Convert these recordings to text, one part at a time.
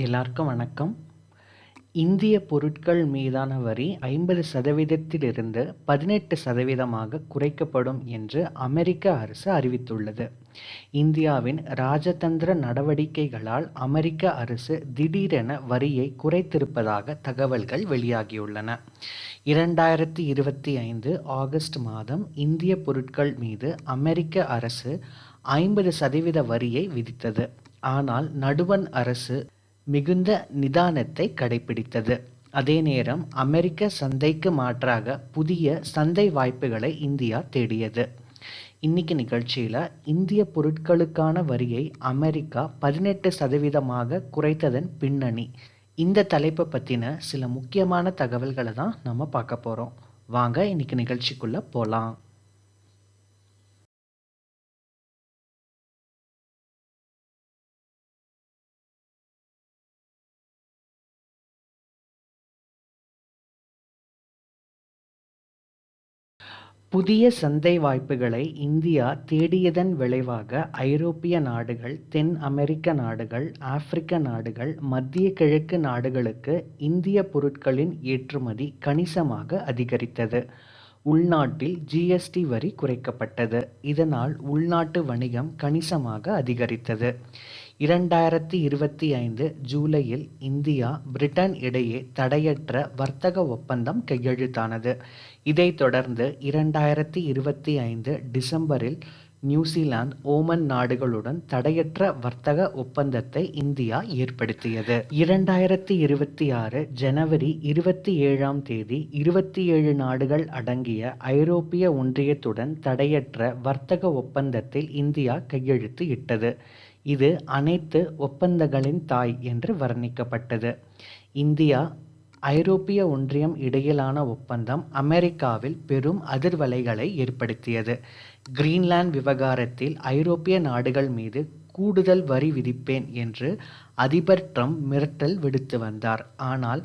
எல்லாருக்கும் வணக்கம். இந்திய பொருட்கள் மீதான வரி 50% 18% குறைக்கப்படும் என்று அமெரிக்க அரசு அறிவித்துள்ளது. இந்தியாவின் ராஜதந்திர நடவடிக்கைகளால் அமெரிக்க அரசு திடீரென வரியை குறைத்திருப்பதாக தகவல்கள் வெளியாகியுள்ளன. 2025 ஆகஸ்ட் மாதம் இந்திய பொருட்கள் மீது அமெரிக்க அரசு 50% வரியை விதித்தது. ஆனால் நடுவண் அரசு மிகுந்த நிதானத்தை கடைபிடித்தது. அதே நேரம் அமெரிக்க சந்தைக்கு மாற்றாக புதிய சந்தை வாய்ப்புகளை இந்தியா தேடியது. இன்னைக்கு நிகழ்ச்சியில் இந்திய பொருட்களுக்கான வரியை அமெரிக்கா 18% குறைத்ததன் பின்னணி, இந்த தலைப்பை பற்றின சில முக்கியமான தகவல்களை தான் நம்ம பார்க்க போகிறோம். வாங்க இன்னைக்கு நிகழ்ச்சிக்குள்ளே போகலாம். புதிய சந்தை வாய்ப்புகளை இந்தியா தேடியதன் விளைவாக ஐரோப்பிய நாடுகள், தென் அமெரிக்க நாடுகள், ஆப்பிரிக்க நாடுகள், மத்திய கிழக்கு நாடுகளுக்கு இந்திய பொருட்களின் ஏற்றுமதி கணிசமாக அதிகரித்தது. உள்நாட்டில் ஜிஎஸ்டி வரி குறைக்கப்பட்டது. இதனால் உள்நாட்டு வணிகம் கணிசமாக அதிகரித்தது. 2025 ஜூலையில் இந்தியா, பிரிட்டன் இடையே தடையற்ற வர்த்தக ஒப்பந்தம் கையெழுத்தானது. இதைத் தொடர்ந்து 2025 டிசம்பரில் நியூசிலாந்து, ஓமன் நாடுகளுடன் தடையற்ற வர்த்தக ஒப்பந்தத்தை இந்தியா ஏற்படுத்தியது. 2026 ஜனவரி 27 27 நாடுகள் அடங்கிய ஐரோப்பிய ஒன்றியத்துடன் தடையற்ற வர்த்தக ஒப்பந்தத்தில் இந்தியா கையெழுத்து இட்டது. இது அனைத்து ஒப்பந்தங்களின் தாய் என்று வர்ணிக்கப்பட்டது. இந்தியா, ஐரோப்பிய ஒன்றியம் இடையிலான ஒப்பந்தம் அமெரிக்காவில் பெரும் அதிர்வலைகளை ஏற்படுத்தியது. கிரீன்லாந்து விவகாரத்தில் ஐரோப்பிய நாடுகள் மீது கூடுதல் வரி விதிப்பேன் என்று அதிபர் டிரம்ப் மிரட்டல் விடுத்து வந்தார். ஆனால்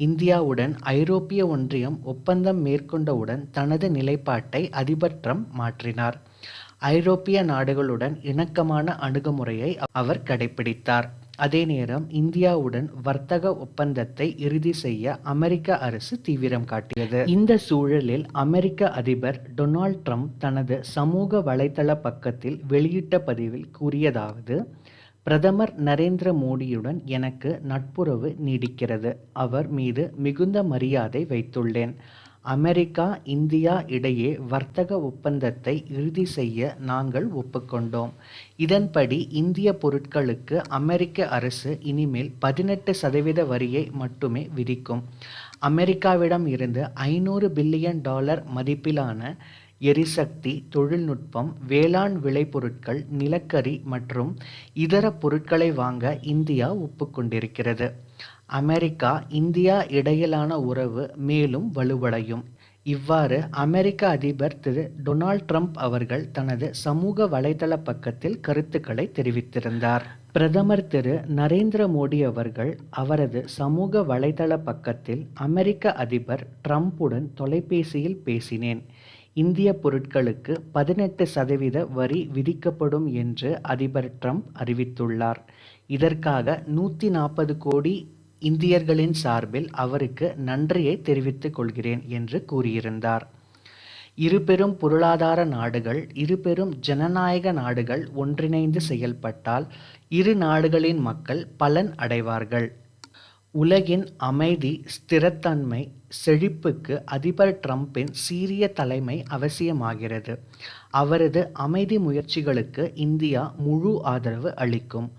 இந்தியாவுடன் ஐரோப்பிய ஒன்றியம் ஒப்பந்தம் மேற்கொண்டவுடன் தனது நிலைப்பாட்டை அதிபர் டிரம்ப் மாற்றினார். ஐரோப்பிய நாடுகளுடன் இணக்கமான அணுகுமுறையை அவர் கடைபிடித்தார். அதே நேரம் இந்தியாவுடன் வர்த்தக ஒப்பந்தத்தை இறுதி செய்ய அமெரிக்க அரசு தீவிரம் காட்டியது. இந்த சூழலில் அமெரிக்க அதிபர் டொனால்ட் ட்ரம்ப் தனது சமூக வலைதள பக்கத்தில் வெளியிட்ட பதிவில் கூறியதாவது: பிரதமர் நரேந்திர மோடியுடன் எனக்கு நட்புறவு நீடிக்கிறது. அவர் மீது மிகுந்த மரியாதை வைத்துள்ளேன். அமெரிக்கா, இந்தியா இடையே வர்த்தக ஒப்பந்தத்தை இறுதி செய்ய நாங்கள் ஒப்புக்கொண்டோம். இதன்படி இந்திய பொருட்களுக்கு அமெரிக்க அரசு இனிமேல் 18% வரியை மட்டுமே விதிக்கும். அமெரிக்காவிடம் இருந்து $500 பில்லியன் மதிப்பிலான எரிசக்தி, தொழில்நுட்பம், வேளாண் விளைபொருட்கள், நிலக்கரி மற்றும் இதர பொருட்களை வாங்க இந்தியா ஒப்புக்கொண்டிருக்கிறது. அமெரிக்கா, இந்தியா இடையிலான உறவு மேலும் வலுவடையும். இவ்வாறு அமெரிக்க அதிபர் திரு டொனால்ட் ட்ரம்ப் அவர்கள் தனது சமூக வலைதள பக்கத்தில் கருத்துக்களை தெரிவித்திருந்தார். பிரதமர் திரு நரேந்திர மோடி அவர்கள் அவரது சமூக வலைதள பக்கத்தில், அமெரிக்க அதிபர் ட்ரம்புடன் தொலைபேசியில் பேசினேன். இந்திய பொருட்களுக்கு 18% வரி விதிக்கப்படும் என்று அதிபர் ட்ரம்ப் அறிவித்துள்ளார். இதற்காக 140 கோடி இந்தியர்களின் சார்பில் அவருக்கு நன்றியை தெரிவித்துக் கொள்கிறேன் என்று கூறியிருந்தார். இருபெரும் பொருளாதார நாடுகள், இருபெரும் ஜனநாயக நாடுகள் ஒன்றிணைந்து செயல்பட்டால் இரு நாடுகளின் மக்கள் பலன் அடைவார்கள். உலகின் அமைதி, ஸ்திரத்தன்மை, செழிப்புக்கு அதிபர் ட்ரம்பின் சீரிய தலைமை அவசியமாகிறது. அவரது அமைதி முயற்சிகளுக்கு இந்தியா முழு ஆதரவு அளிக்கும்.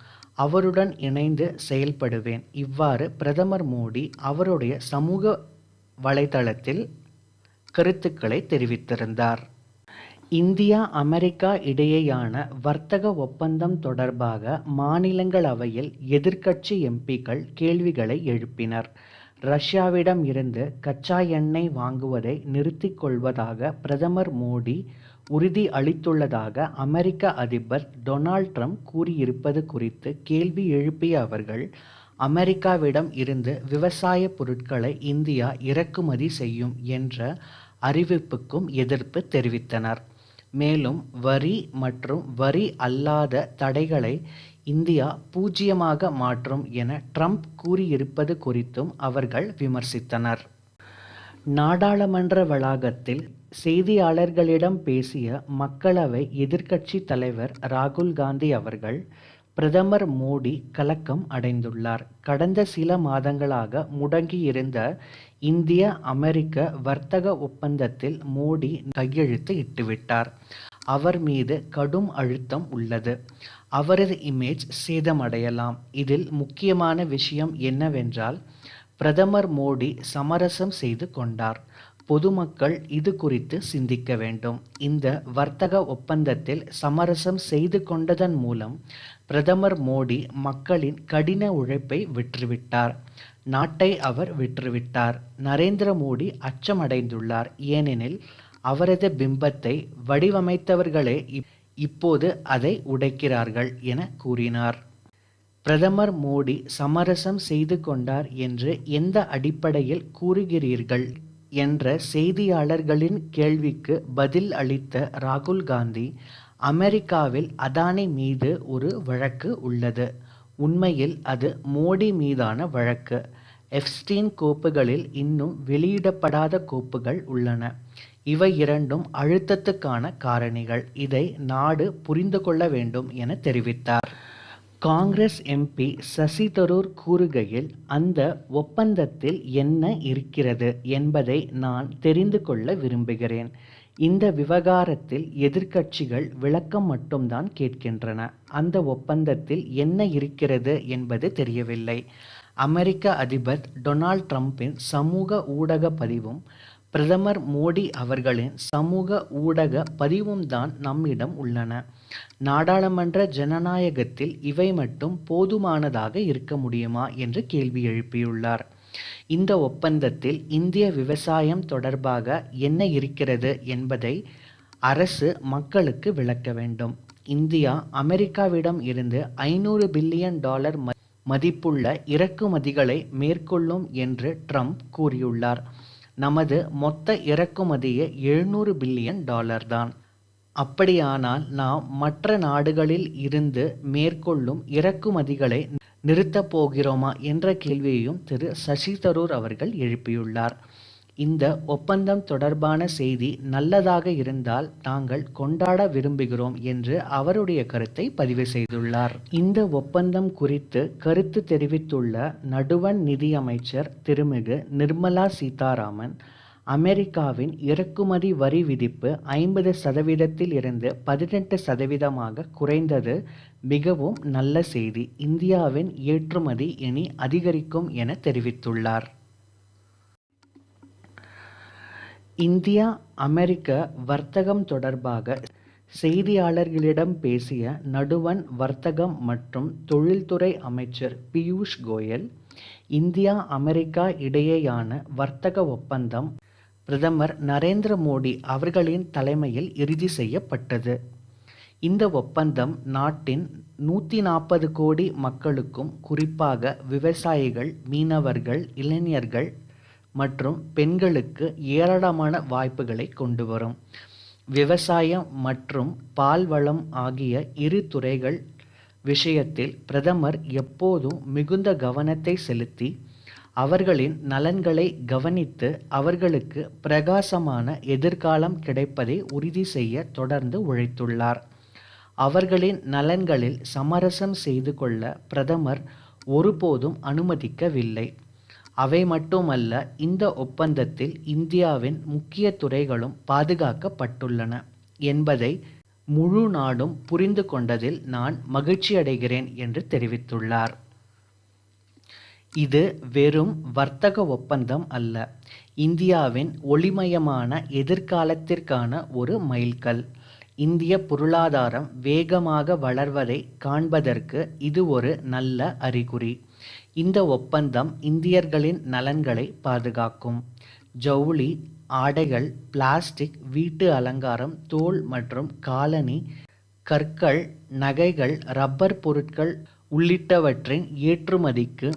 அவருடன் இணைந்து செயல்படுவேன். இவ்வாறு பிரதமர் மோடி அவருடைய சமூக வலைதளத்தில் கருத்துக்களை தெரிவித்திருந்தார். இந்தியா, அமெரிக்கா இடையேயான வர்த்தக ஒப்பந்தம் தொடர்பாக மாநிலங்களவையில் எதிர்க்கட்சி எம்பிக்கள் கேள்விகளை எழுப்பினர். ரஷ்யாவிடம் இருந்து கச்சா எண்ணெய் வாங்குவதை நிறுத்திக் கொள்வதாக பிரதமர் மோடி உறுதி அளித்துள்ளதாக அமெரிக்க அதிபர் டொனால்ட் ட்ரம்ப் கூறியிருப்பது குறித்து கேள்வி எழுப்பிய அவர்கள், அமெரிக்காவிடம் இருந்து விவசாய பொருட்களை இந்தியா இறக்குமதி செய்யும் என்ற அறிவிப்புக்கும் எதிர்ப்பு தெரிவித்தனர். மேலும் வரி மற்றும் வரி அல்லாத தடைகளை இந்தியா பூஜ்ஜியமாக மாற்றும் என ட்ரம்ப் கூறியிருப்பது குறித்தும் அவர்கள் விமர்சித்தனர். நாடாளுமன்ற வளாகத்தில் செய்தியாளர்களிடம் பேசிய மக்களவை எதிர்க்கட்சி தலைவர் ராகுல் காந்தி அவர்கள், பிரதமர் மோடி கலக்கம் அடைந்துள்ளார். கடந்த சில மாதங்களாக முடங்கியிருந்த இந்திய அமெரிக்க வர்த்தக ஒப்பந்தத்தில் மோடி கையெழுத்து இட்டுவிட்டார். அவர் மீது கடும் அழுத்தம் உள்ளது. அவரது இமேஜ் சேதமடையலாம். இதில் முக்கியமான விஷயம் என்னவென்றால், பிரதமர் மோடி சமரசம் செய்து கொண்டார். பொதுமக்கள் இது குறித்து சிந்திக்க வேண்டும். இந்த வர்த்தக ஒப்பந்தத்தில் சமரசம் செய்து கொண்டதன் மூலம் பிரதமர் மோடி மக்களின் கடின உழைப்பை விற்றுவிட்டார். நாட்டை அவர் விற்றுவிட்டார். நரேந்திர மோடி அச்சமடைந்துள்ளார். ஏனெனில் அவரது பிம்பத்தை வடிவமைத்தவர்களே இப்போது அதை உடைக்கிறார்கள் என கூறினார். பிரதமர் மோடி சமரசம் செய்து கொண்டார் என்று எந்த அடிப்படையில் கூறுகிறீர்கள் என்ற செய்தியாளர்களின் கேள்விக்கு பதில் அளித்த ராகுல் காந்தி, அமெரிக்காவில் அதானி மீது ஒரு வழக்கு உள்ளது. உண்மையில் அது மோடி மீதான வழக்கு. எப்ஸ்டீன் கோப்புகளில் இன்னும் வெளியிடப்படாத கோப்புகள் உள்ளன. இவை இரண்டும் அழுத்தத்துக்கான காரணிகள். இதை நாடு புரிந்து கொள்ள வேண்டும் என தெரிவித்தார். காங்கிரஸ் எம்பி சசி தரூர் கூறுகையில், அந்த ஒப்பந்தத்தில் என்ன இருக்கிறது என்பதை நான் தெரிந்து கொள்ள விரும்புகிறேன். இந்த விவகாரத்தில் எதிர்க்கட்சிகள் விளக்கம் மட்டும்தான் கேட்கின்றன. அந்த ஒப்பந்தத்தில் என்ன இருக்கிறது என்பது தெரியவில்லை. அமெரிக்க அதிபர் டொனால்ட் ட்ரம்பின் சமூக ஊடக பதிவும் பிரதமர் மோடி அவர்களின் சமூக ஊடக பதிவும் தான் நம்மிடம் உள்ளன. நாடாளுமன்ற ஜனநாயகத்தில் இவை மட்டும் போதுமானதாக இருக்க முடியுமா என்று கேள்வி எழுப்பியுள்ளார். இந்த ஒப்பந்தத்தில் இந்திய விவசாயம் தொடர்பாக என்ன இருக்கிறது என்பதை அரசு மக்களுக்கு விளக்க வேண்டும். இந்தியா அமெரிக்காவிடம் இருந்து $500 பில்லியன் மதிப்புள்ள இறக்குமதிகளை மேற்கொள்ளும் என்று ட்ரம்ப் கூறியுள்ளார். நமது மொத்த இறக்குமதியே $700 பில்லியன் தான். அப்படியானால் நாம் மற்ற நாடுகளில் இருந்து மேற்கொள்ளும் இறக்குமதிகளை நிறுத்தப் போகிறோமா என்ற கேள்வியையும் திரு சசி தரூர் அவர்கள் எழுப்பியுள்ளார். இந்த ஒப்பந்தம் தொடர்பான செய்தி நல்லதாக இருந்தால் நாங்கள் கொண்டாட விரும்புகிறோம் என்று அவருடைய கருத்தை பதிவு செய்துள்ளார். இந்த ஒப்பந்தம் குறித்து கருத்து தெரிவித்துள்ள நடுவண் நிதியமைச்சர் திருமிகு நிர்மலா சீதாராமன், அமெரிக்காவின் இறக்குமதி வரி விதிப்பு 50% இருந்து 18% குறைந்தது மிகவும் நல்ல செய்தி. இந்தியாவின் ஏற்றுமதி இனி அதிகரிக்கும் என தெரிவித்துள்ளார். இந்தியா அமெரிக்க வர்த்தகம் தொடர்பாக செய்தியாளர்களிடம் பேசிய நடுவண் வர்த்தகம் மற்றும் தொழில்துறை அமைச்சர் பியூஷ் கோயல், இந்தியா அமெரிக்கா இடையேயான வர்த்தக ஒப்பந்தம் பிரதமர் நரேந்திர மோடி அவர்களின் தலைமையில் இறுதி செய்யப்பட்டது. இந்த ஒப்பந்தம் நாட்டின் 140 கோடி மக்களுக்கும், குறிப்பாக விவசாயிகள், மீனவர்கள், இளைஞர்கள் மற்றும் பெண்களுக்கு ஏராளமான வாய்ப்புகளை கொண்டு வரும். விவசாயம் மற்றும் பால்வளம் ஆகிய இரு துறைகள் விஷயத்தில் பிரதமர் எப்போதும் மிகுந்த கவனத்தை செலுத்தி அவர்களின் நலன்களை கவனித்து அவர்களுக்கு பிரகாசமான எதிர்காலம் கிடைப்பதை உறுதி செய்ய தொடர்ந்து உழைத்துள்ளார். அவர்களின் நலன்களில் சமரசம் செய்து கொள்ள பிரதமர் ஒருபோதும் அனுமதிக்கவில்லை. அவை மட்டுமல்ல, இந்த ஒப்பந்தத்தில் இந்தியாவின் முக்கிய துறைகளும் பாதுகாக்கப்பட்டுள்ளன என்பதை முழு நாடும் புரிந்து கொண்டதில் நான் மகிழ்ச்சியடைகிறேன் என்று தெரிவித்துள்ளார். இது வெறும் வர்த்தக ஒப்பந்தம் அல்ல, இந்தியாவின் ஒளிமயமான எதிர்காலத்திற்கான ஒரு மைல்கல். இந்திய பொருளாதாரம் வேகமாக வளர்வதை காண்பதற்கு இது ஒரு நல்ல அறிகுறி. இந்த ஒப்பந்தம் இந்தியர்களின் நலன்களை பாதுகாக்கும். ஜவுளி, ஆடைகள், பிளாஸ்டிக், வீட்டு அலங்காரம், தோல் மற்றும் காலணி, கற்கள், நகைகள், ரப்பர் பொருட்கள் உள்ளிட்டவற்றின் ஏற்றுமதிக்கு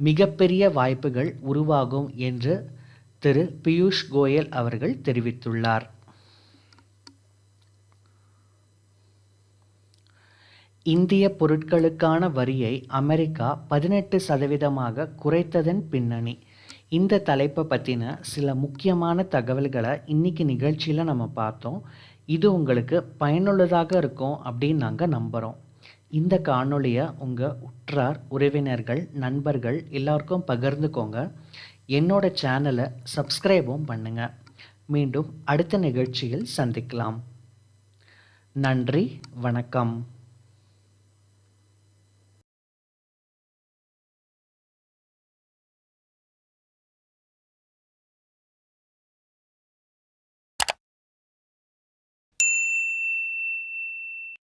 மிகப்பெரிய வாய்ப்புகள் உருவாகும் என்று திரு பியூஷ் கோயல் அவர்கள் தெரிவித்துள்ளார். இந்திய பொருட்களுக்கான வரியை அமெரிக்கா 18% குறைத்ததன் பின்னணி. இந்த தலைப்பை பற்றின சில முக்கியமான தகவல்களை இன்னைக்கு நிகழ்ச்சியில் நம்ம பார்த்தோம். இது உங்களுக்கு பயனுள்ளதாக இருக்கும் அப்படின்னு நாங்கள் நம்புகிறோம். இந்த காணொளியை உங்கள் உற்றார், உறவினர்கள், நண்பர்கள் எல்லாருக்கும் பகிர்ந்துக்கோங்க. என்னோட சேனலை சப்ஸ்கிரைபும் பண்ணுங்கள். மீண்டும் அடுத்த நிகழ்ச்சியில் சந்திக்கலாம். நன்றி, வணக்கம்.